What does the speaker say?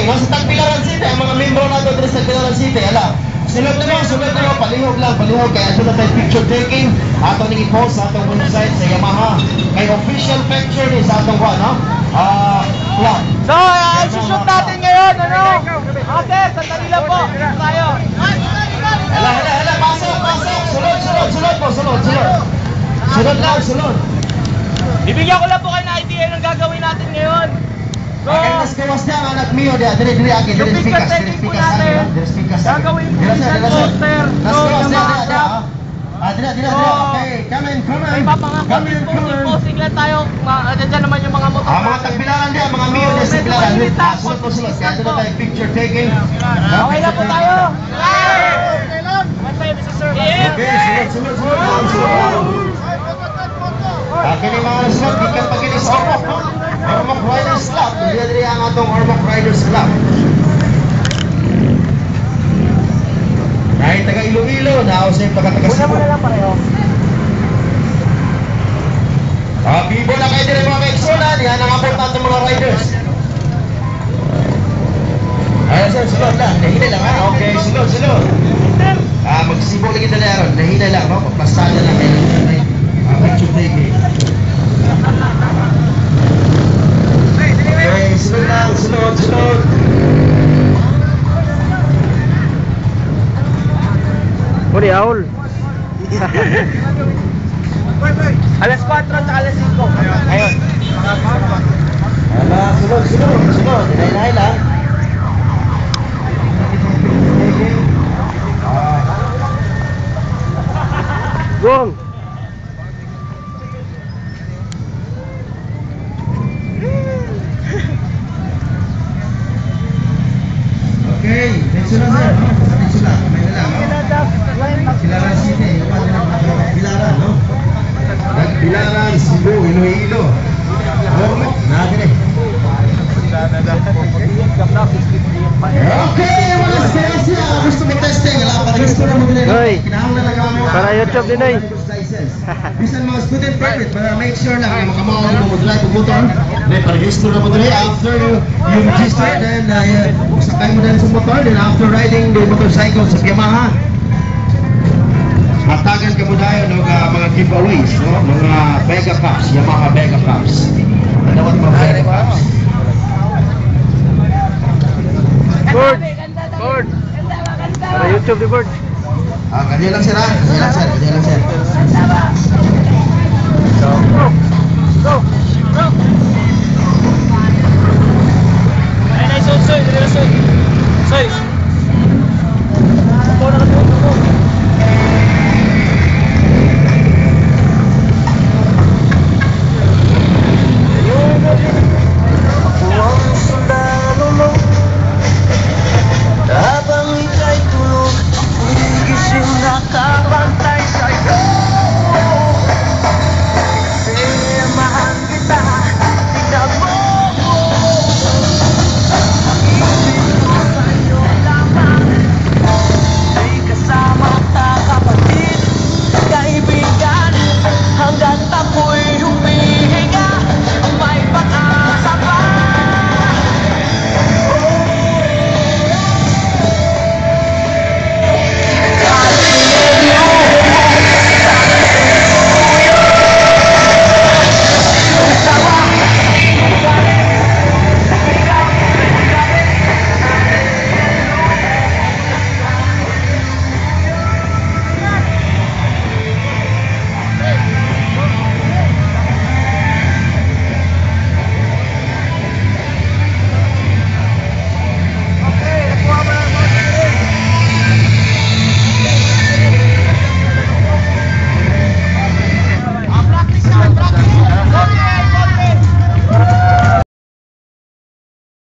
nasa Tagbilaran City, ang mga membro nato dito sa Tagbilaran City, ala. Sunod na palihog lang, kaya ito na tayo picture taking. Ato nang i-post sa atong website sa Yamaha. May official picture ni sa atong no? Club. So, shoot natin ngayon, ano? Okay, sandali lang po. Tayo. Hala, pasok. Sunod. Sunod. Bibigyan ko lang po kayo na idea ng gagawin natin ngayon. So, kawas niya, anak Mio, dire akin, yung picture taking po natin, gagawin po sa poster. So, Dira. Okay, come in. May papangako din po, posting lang tayo. Diyan naman yung mga motor. Mga Tagbilaran din, mga Mio din sa Tagbilaran. Sunod. Kaya ito na tayo picture taking. Okay lang po tayo. Okay, sunod. Kini mga sunod, ikan pagkini sa Ormoc Riders Club. Diri ang atong Ormoc Riders Club. Kahit taga Iloilo, naaw sa yung taga Cebu. Bibo na kayo din mga kaiksunan, yan ang abot natin mga riders. Ayan sir, sunod lang, nahina lang ha. Okay, sunod. Magsibok lagi na naroon, nahina lang, no? Pagpasada lang kayo. Picture taking. Okay, sunod. Uli, Aul. Alas 4 at alas 5. Ayun. Ala, sunod. Hinahinay lang. Gong. Okay, diretso na sir. Diretso na. Kamay na lang. Tagbilaran City. Tagbilaran, no? Tagbilaran, Cebu, Iloilo. Ormoc, natin eh. Okay, mga sesya. Gusto mo testing? Wala pa gusto na mo Hoy. Kinahanglan na lang mo. Para YouTube din, oy. Bisan mga student permit, para make sure lang na makamawag mo mag-drive o motor. Then, pa-register na mo dali. After you register, then sakay mo dali sa motor. Then, after riding the motorcycle sa Yamaha, hatagan ka mo dahil ng mga giveaways, no? Mga Vega Cups, Yamaha Vega Cups. Dawat mga Vega Cups. Bird. Para YouTube di Bird. Ganyan lang sir ha. Ganyan lang sir. Go. Ay, soy.